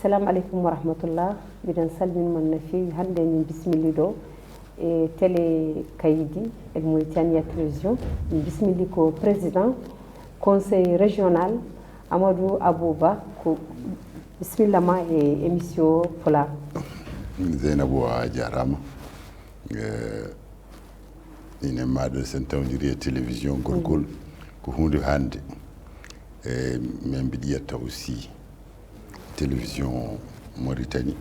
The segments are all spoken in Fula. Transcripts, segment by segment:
assalamu alaikum wa rahmatullah. Bidan salmin man na fi hande min bismillah do e télé Kayidi et Mauritania Télévision. Bismillah ko président conseil régional Amadou Abouba ko bismillah ma e émission Fula. Zainabou a jarama ine maɗo sen tawdiri e télévision gorgol ko hunde hande e min mbiɗa yetta aussi télévision Mauritanie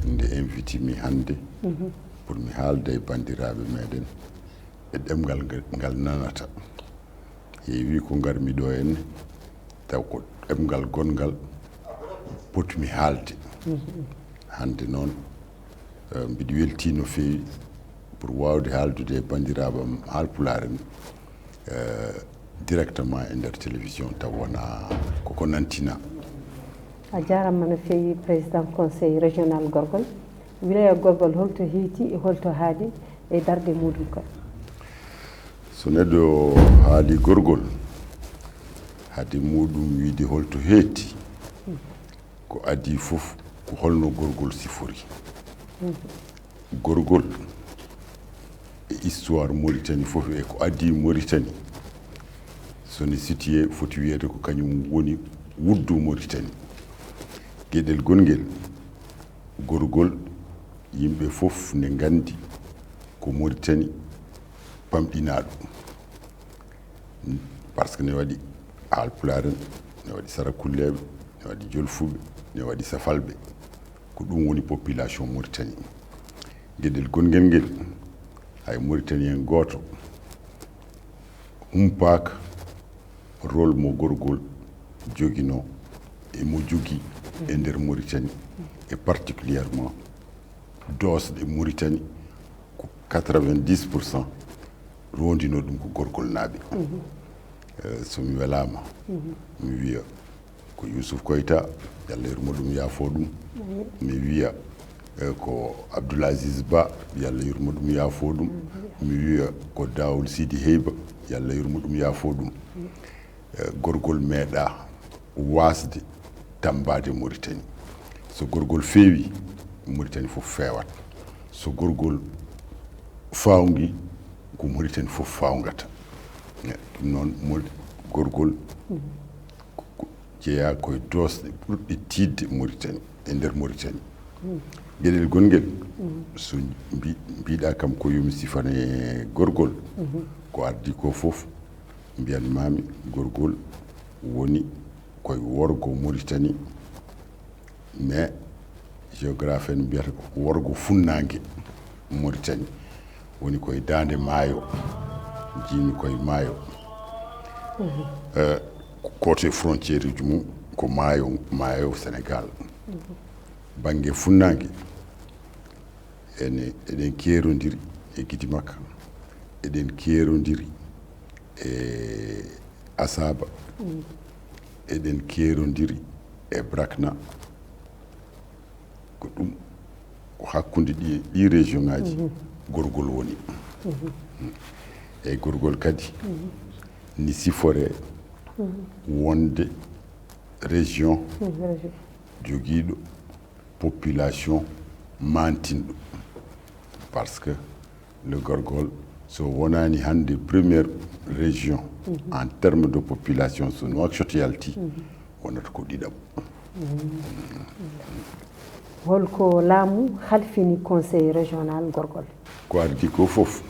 nde invité mi hande pour mi haalda e bandiraɓe meɗen e ɗemgal ngal nanata heewi ko garmi ɗo henne taw ko ɗemgal gongal potmi haalde hande noon mbiɗa welti no feewi pour wawde haaldude e bandiraɓe am haalpulaar en directement e nder télévision taw wona koko nantina. A jarama no feewi président conseil régional gorgol wilaya gorgol holto heeti e holto haadi e darde muɗum ka. So neɗɗo haali gorgol haade muɗum wiide holto heeti ko adi fof ko holno gorgol sifori. Gorgol e histoire Mauritanie fof e ko adi Mauritanie soni situé foti wiyede ko kañum woni wuddu Mauritanie. Gueɗel gongel gorgol yimɓe fof ne gandi ko Mauritanie pamɗinaɗo par ce que ne waɗi haalpulaar en ne waɗi sarakulleɓe ne waɗi jolfuɓe ne waɗi safalɓe ko ɗum woni population Mauritanie. Gueɗel gongel ngel hay Mauritanien goto humpaka rôle mo gorgol joguino e mo jogui e nder Mauritanie et particulièrement dosɗe Mauritanie ko 90% rondino ɗum ko gorgol naaɓe. somi welama mi wiya ko Youssouf Koyta yallah yurmo ɗum yaafo ɗum mi wiya ko Abdoulaziz Ba yallah yurmo ɗum yaafo ɗum mi wiya ko Daoul Sidi Heyba yallah yurmo ɗum yaafo ɗum gorgol meeɗa wasde tambade Mauritanie. So gorgol feewi Mauritanie fof feewat, so gorgol fawngi ko Mauritanie fof fawngata. ɗum noon gorgol jeeya koye dosɗe ɓurɗe tidde Mauritanie e nder Mauritanie. Gueɗel gongel so mbiɗa kam ko yomi sifane gorgol ko addi ko fof mbiyanmami gorgol woni koye worgo Mauritanie mais géographe en mbiyata ko worgo funnague Mauritanie woni koye dande maayo jimi koye maayo côté frontiére uji mum ko maayo Sénégal. Banggue funnague eɗen kerodiri e Gidi Makka eɗen kerodiri e Asaba eɗen kerodiri e Brakna ko ɗum ko hakkude ɗi région ngaji gorgol woni. E gorgol kadi ni sifore wonde région joguiɗo population mantinɗo parce que le gorgol so wonani hande première région en termes de population so Nouakchott yalti wonata ko ɗiɗam. Holko laamu halfini conseil régional gorgol. Ko ardi ko fof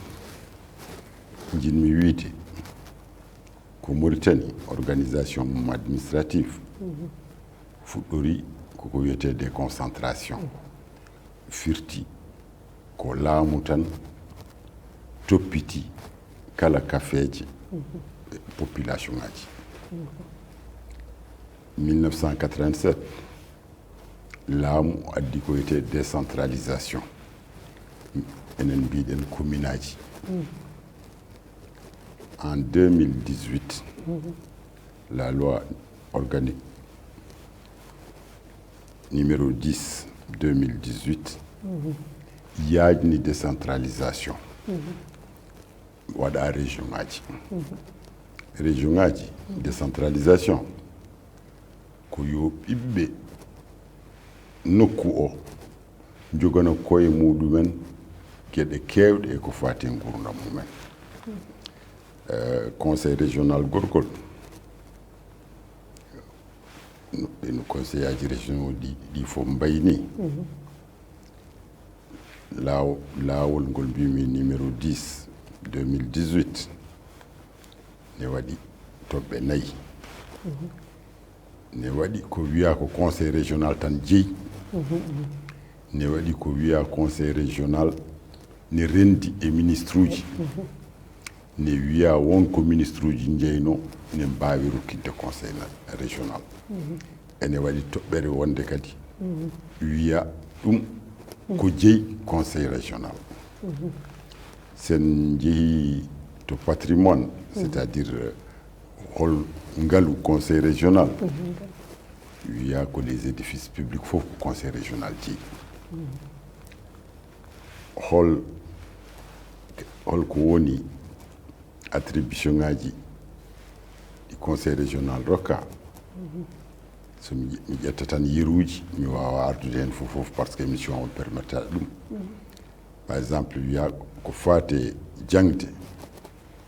jinmi wiide ko Mauritanie organisation mum administrative fuɗɗori koko wiyete déconcentration firti ko laamu tan toppiti kala kafeje population ngaji. 1987 laamu addi ko wiyete décentralisation enen mbiɗen commune aji. En 2018 la loi organique numéro 10 2018 yajni décentralisation waɗa région ngaji. Région ngaji décentralisation ko yo ɓiɓɓe nokku o jogana koye muɗumen geɗe kewɗe e ko fati gurdam mumen. Conseil régional gorgol no conseil aji régionaux ɗi fof mbayni laawol ngol mbimi numéro 10 2018 ne waɗi toɓɓe 4 ne waɗi ko wiya ko conseil régional tan jeeyi ne waɗi ko wiya conseil régional ne rendi e ministre uji ne wiya wonko ministre uji jeyno ne mbawi rokkidde conseil régional ene waɗi toɓɓere wonde kadi wiya ɗum ko jeeyi conseil régional. Sen jeehi to patrimoine c'est-à-dire hol ngalu conseil régional wiya ko les édifices publics fof ko conseil régional jeeyi holko woni attribution ngaji ɗi conseil régional rokka so mi ƴetta tan yeruji mi wawa ardude hen fof par ce que émission o permetta ɗum. Par exemple wiya ko fate jangde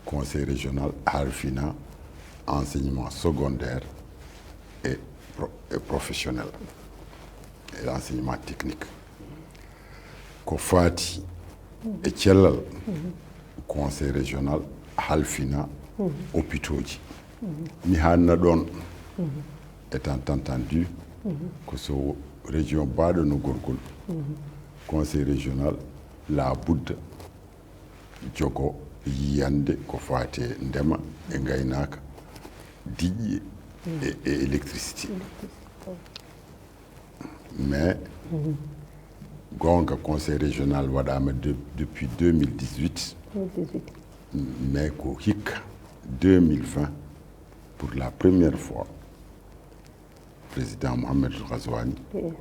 conseil régional harfina enseignement secondaire et professionnel et enseignement technique. Ko fati e cellal conseil régional halfina hôpitaux ji. Mi hanna ɗon étant entendu que so région baɗo no gorgol conseil régional la budda jogo yiyande ko fate ndema e gaynaka diƴƴe et électricité. Mais gonga conseil régional waɗama depuis 2018 mais ko hikka 2020 pour la première fois président Mohamed Ghazouani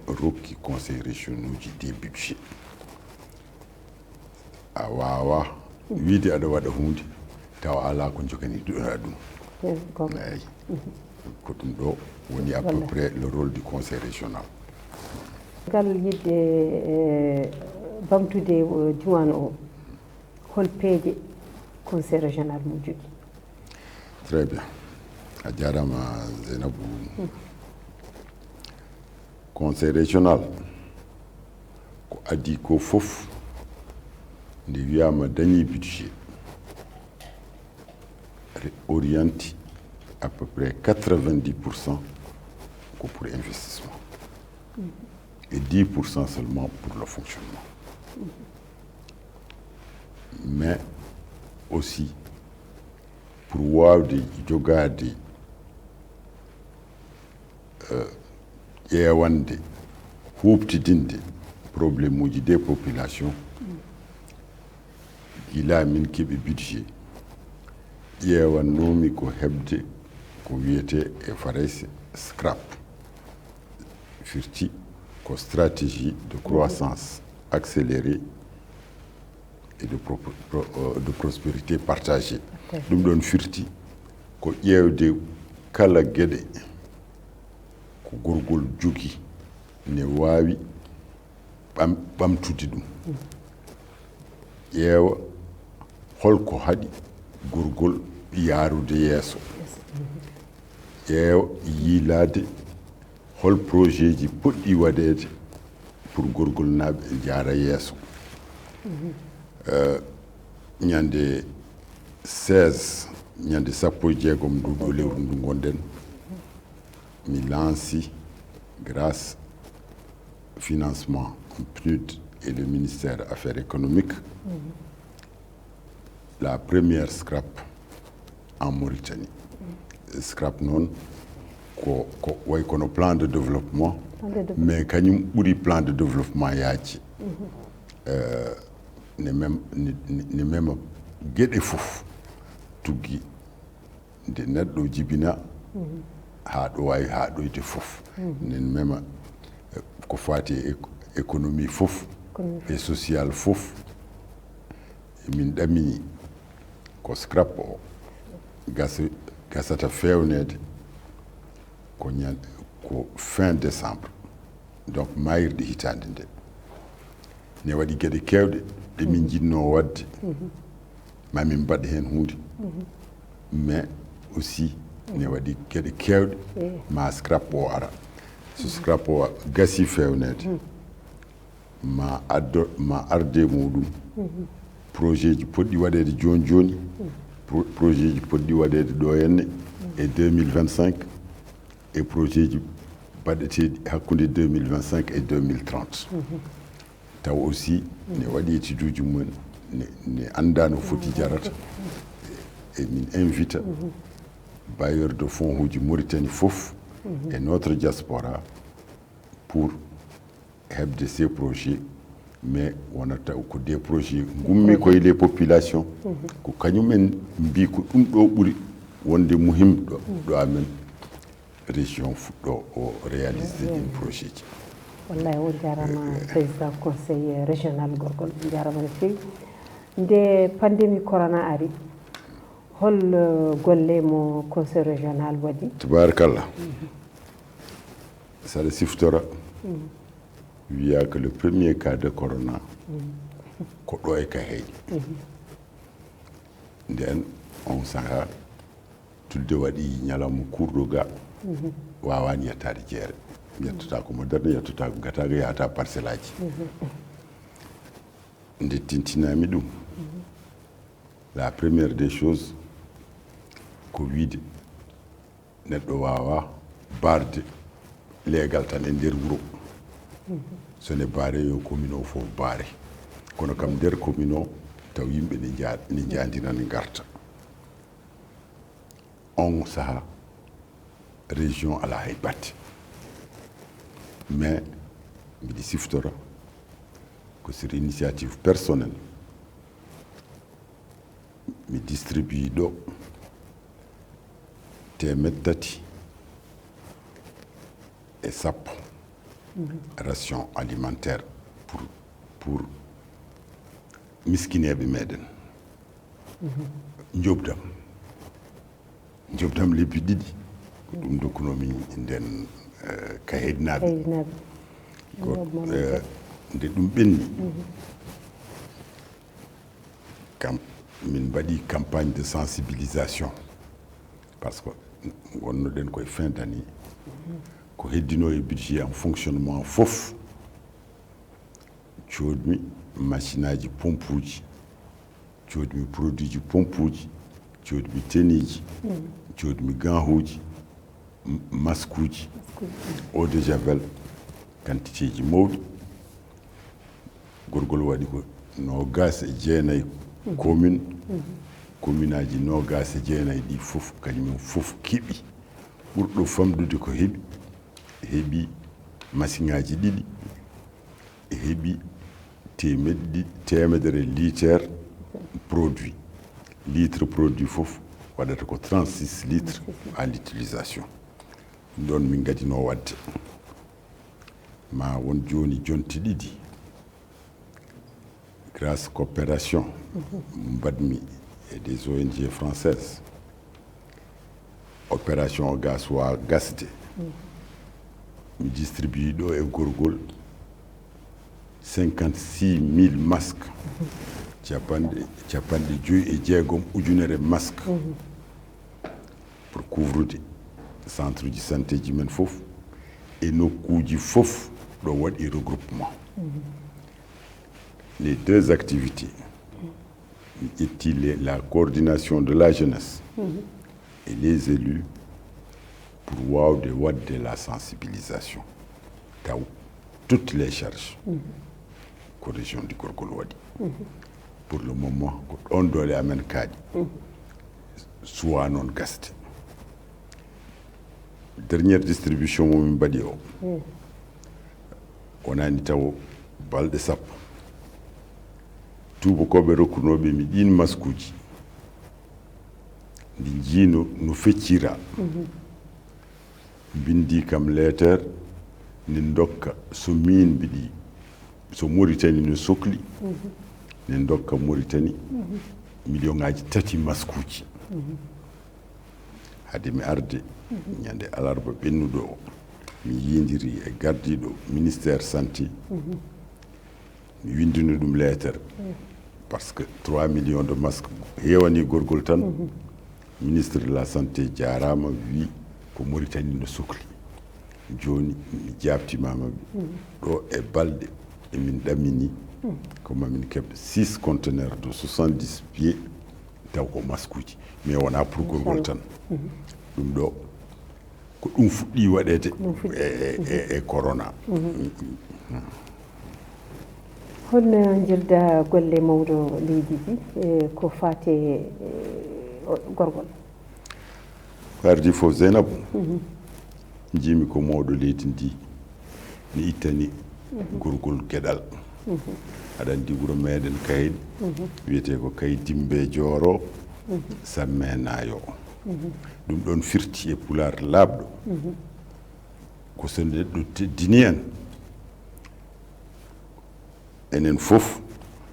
rokki conseil régional des budgets. A wawa wiide aɗa waɗa hunde tawa ala ko jogani ɗum. Eyi ko ɗum ɗo woni à peu près le rôle du conseil régional. Ngal yidde bamtude diwan o hol peeje conseil régional mo jogui? Très bien, a jarama Zainabou. Conseil régional ko adi ko fof nde wiyama dañi budget orienté à peu près 90% pour investissement et 10% seulement pour le fonctionnement. Mais aussi pour wawde jogade ƴewande huɓtidinde probléme uji des populations gila min keɓe budget ƴewannomi ko hebde ko wiyete e farayse scrap firti ko stratégie de croissance accélérée et de prospérité partagée. Ɗum ɗon firti ko ƴewde kala gueɗe ko gorgol jogui ne wawi ɓamtude ɗum ƴeewa holko haɗi gorgol yaarude yeeso ƴeewa yiilade hol projet ji poɗɗi waɗede pour gorgol naaɓe jaara yeeso. ñande 16 ñande 16 nduɗo lewru ndu gonɗen mi lanci grâce financement PNUD et le ministère Affaires économiques la première scrap en Mauritanie. Scrap non ko way kono plan de développement mais kañum ɓuri plan de développement yaaji ne mema gueɗe fof tuggi nde neɗɗo jibina ha ɗo wawi ha ɗoyde fof nen mema ko fati économie fof et social fof min ɗamini ko scrap o gasata fewnede ko fin décembre donc mayirde hitande nde ne waɗi geɗe kewɗe ɗe min jinno wadde mamin mbaɗa hen hunde mais aussi ne waɗi geɗe kewɗe ma scrap o ara so scrap o gasi fewnede ma arde muɗum projet ji poɗɗi waɗede joni joni projet ji poɗɗi waɗede ɗo henne e 2025 et projet ji baɗeteɗi hakkude 2025 et 2030 taw aussi ne waɗi étude uji mumen ne anda no foti jarata et min invite bailleur de fonds uji Mauritanie fof et notre diaspora pour hebde ces projets mais wonata ko des projets gummi koye les populations ko kañumen mbi ko ɗum ɗo ɓuri wonde muhimɗo ɗo amen région fuɗɗo o réalisé ɗin projet ji wallahi on jarama président conseil régional gorgol jarama no fewi nde pandémie corona ari hol golle mo conseil régional waɗi tabarakallah saɗa siftora wiya que le premier cas de corona ko ɗo e ka heeɗi nden on saaha tulde waɗi ñalawma kurɗo ga wawani yettade jeere yettata ko moderne yettata ko gataga yahata parcelle aji nde tintinami ɗum la première des choses ko wiide neɗɗo wawa barde leegal tan e nder wuro sone baare yo commune o fof baare kono kam nder commune o taw yimɓe ne jaadinan garta on saaha région ala hay batte mais mbiɗi siftora ko sur initiative personnelle mi distribue ɗo 300 et sappo ration alimentaire pour miskineɓe meɗen jobdam lebbi ɗiɗi ko ɗum dokkunomi nden ka heɗinaɓe ko nde ɗum ɓenni kam min mbaɗi campagne de sensibilisation par ce que wonnoɗen koye fin d' année ko heddino e budget en fonctionnement fof coodmi machine aji pompe uji coodmi produit ji pompe uji coodmi teniji coodmi gant uji masque uji eau de javel quantité ji mawɗi gorgol waɗi ko 29 commune commune aji 29 ɗi fof kañumen fof keeɓi ɓurɗo famɗude ko heeɓi machine aji ɗiɗi heeɓi temedere litre produit fof waɗata ko 36 litres à l'utilisation ɗon min gadino wadde ma won joni jonti ɗiɗi grâce coopération mbaɗmi et des ONG françaises opération gaswa gasde mi distribue ɗo e gorgol 56 000 masques capanɗe 5 ujunere masque pour couvrude centre ji santé ji men fof e nokkuji fof ɗo waɗi regroupement les deux activités la coordination de la jeunesse et les élus pour wawde wadde la sensibilisation taw toutes les charges ko région du gorgol waɗi pour le moment ko ɗon dole amen kaaƴi suwa noon gasde dernière distribution momin mbaɗi o wonani taw balɗe sappo tubakoɓe rokkunoɓe mi ɗin masque uji ndi jiino no feccira bindi kam lettere nde dokka so min mbiɗi so Mauritanie no sohli nde dokka Mauritanie million ngaji 3 masque uji hade mi arde ñande alarba ɓennuɗo o mi yindiri e gardiɗo ministère santé mi windino ɗum lettere parce que 3 millions de masques hewani gorgol tan ministre de la santé jarama wi ko Mauritanie no sohli joni mi jabtimamaɓe ɗo e balɗe emin ɗamini ko mamin keɓde 6 conteneurs de 70 pieds taw ko masque uji mais wona pour gorgol tan ɗum ɗo ko ɗum fuɗɗi waɗede e corona. holno jirda golle mawɗo leydi ndi ko fate gorgol? ko ardi fof Zeynabou jimi ko mawɗo leydi ndi mi ittani gorgol gueɗal aɗa andi wuro meɗen Kaydi wiyete ko Kaydimbe Jooro Samme Nayo ɗum ɗon firti e pulaar laaɓɗo ko so neɗɗo teddini en enen fof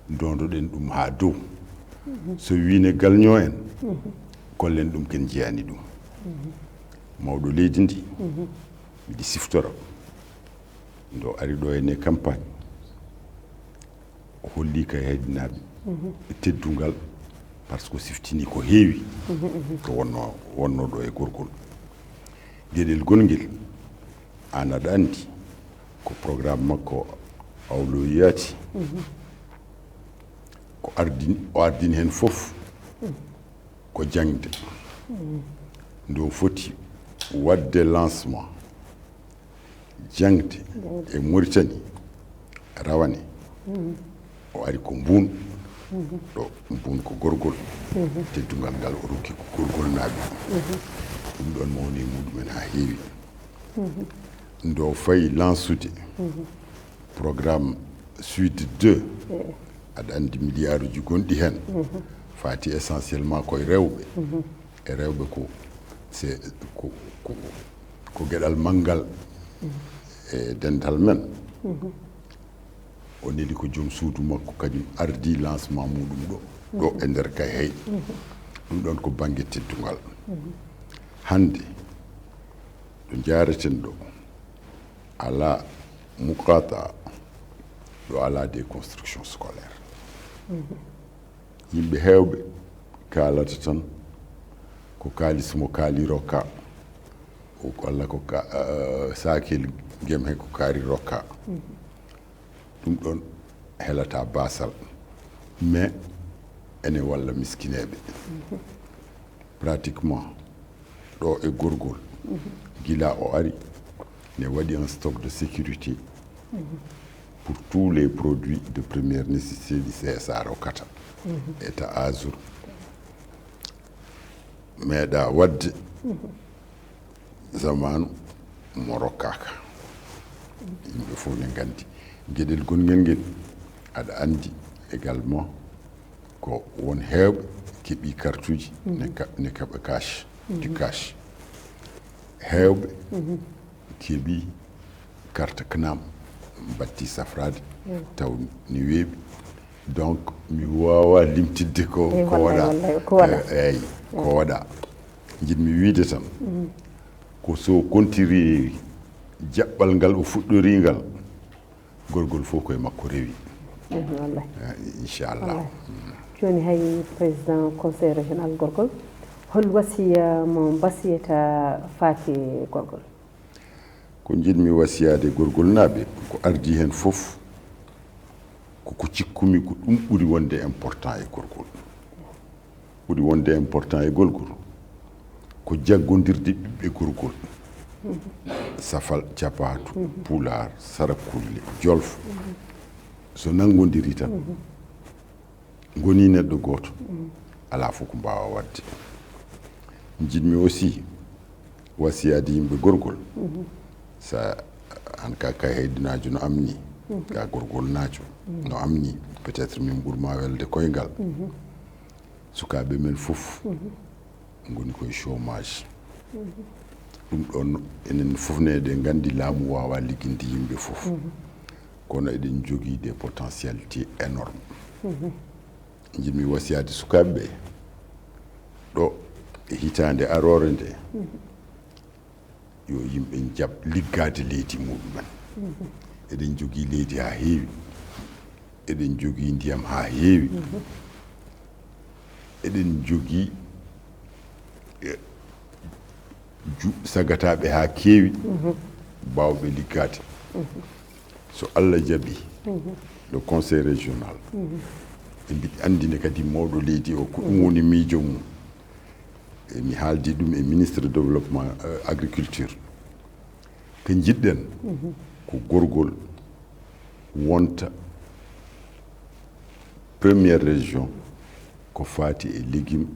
dondoɗen ɗum ha dow so wiine galño en kollen ɗum ken jeyani ɗum mawɗo leydi ndi miɗi siftora ndo ari ɗo ene campagne o holli ka heydinaɓe e teddungal par ce que siftini ko heewi ko wonno ɗo e gorgol gueɗel gonguel an aɗa andi ko programme makko awloyiyati ko o ardini hen fof ko jangde ndo foti wadde lancement jangde e Mauritanie rawane o ari ko mbun ɗo mbun ko gorgol teddungal ngal o rokki ko gorgol naaɓe ɗum ɗon mawni muɗumen ha heewi ndo fayi lansude programme suite 2 aɗa andi milliard uji gonɗi hen fati essentiellement koye rewɓe e rewɓe ko c'est ko gueɗal manggal e dental men o neli ko joom suudu makko kañum ardi lancement muɗum ɗo e nder kay hey ɗum ɗon ko banggue teddungal hande ɗo jareten ɗo ala muqata ɗo ala des constructions scolaires yimɓe hewɓe kalata tan ko kalis mo kaali rokka walla ko sakel guem he ko kaari rokka ɗum ɗon helata basal mais ene walla miskineɓe pratiquement ɗo e gorgol gila o ari ne waɗi un stock de sécurité pour tous les produits de première nécessité du CSA rokkata eta azur meeɗa wadde zamanu mo rokkaka yimɓe fof ne gandi gueɗel gonguel ngel aɗa andi également ko won hewɓe keeɓi carte uji ne keeɓa cash du cash hewɓe keeɓi carte CNAM batti safrade taw ni weeɓi donc mi wawa limtidde ko waɗa eyyi ko waɗa jiɗmi wiide tan ko so kontiri jaɓɓal ngal o fuɗɗori ngal gorgol fof koye makko rewi inchallah joni hay président conseil régional gorgol hol wasiya mo basiyata faati gorgol? ko jiɗmi wasiyade gorgol naaɓe ko ardi hen fof koko cikkumi ko ɗum ɓuuri wonde important e gorgol ɓuuri wonde important e gorgol ko jaggodirde ɓiɓɓe gorgol safal capatu pular sarakulle jolfo so nangodiri tan goni neɗɗo goto ala fof ko mbawa wadde jiɗmi aussi wasiyade yimɓe gorgol sa an ka heydinajo no amni ka gorgol najo no amni peut être min ɓurma welde koyngal sukaɓe men fof goni koye chômage ɗum ɗon enen fof ne eɗen gandi laamu wawa ligginde yimɓe fof kono eɗen jogui des potentialités énormes jiɗmi wasiyade sukaɓe ɓe ɗo e hitande arore nde yo yimɓe jaɓ liggade leydi muɗumen eɗen jogii leydi ha heewi eɗen jogii ndiyam ha heewi eɗen jogii sagataɓe ha keewi bawɓe liggade so Allah jaɓi le conseil régional ɓe mbiɗi andine kadi mawɗo leydi o ko ɗum woni miijo mum mi haaldi ɗum e ministre développement agriculture ko jiɗɗen ko gorgol wonta première région ko faati e légume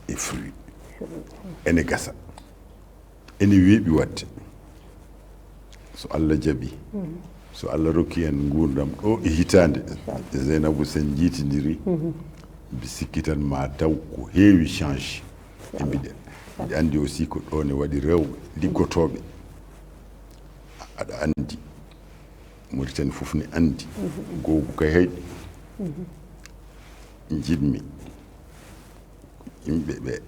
e fruit ene gasa ene weeɓi wadde so Allah jaɓi so Allah rokki en gurdam ɗo e hitande Zeynabou sen jiitidiri mbi sikki tan ma taw ko heewi change e mbiɗe andi aussi ko ɗon e waɗi rewɓe liggotoɓe aɗa andi Mauritanie fof ne andi googu kay heyɗi jiɗmi yimɓe ɓe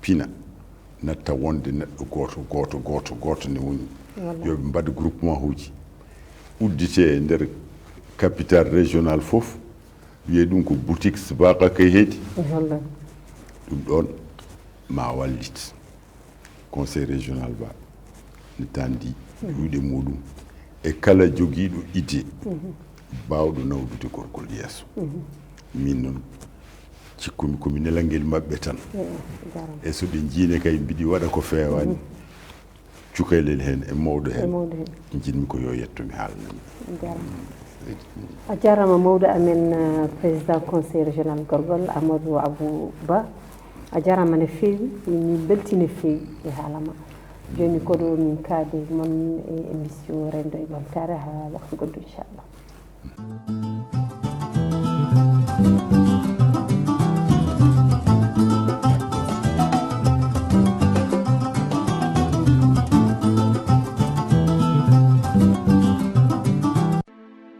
pina natta wonde neɗɗo goto ne woni yoɓe mbad groupement uji uddite e nder capitale régional fof wiye ɗum ko boutique Sbaka kay heedi ɗum ɗon ma wallit conseil régional ba ne tandi juuɗe muɗum e kala jogiiɗo idée bawɗo nawdude gorgol yeeso min noon cikkumi komi nelangel maɓɓe tan e so ɓe jiine kay mbiɗi waɗa ko feewani cukaylel hen e mawɗo hen jinmi ko yo yettomi haalnami a jarama mawɗo amen président conseil régional gorgol Amadou Abou Ba a jarama no feewi min belti no feewi e haalama joni koɗo min kaade moon e émission rendo e ɓamtare ha waktu goɗɗo inchallah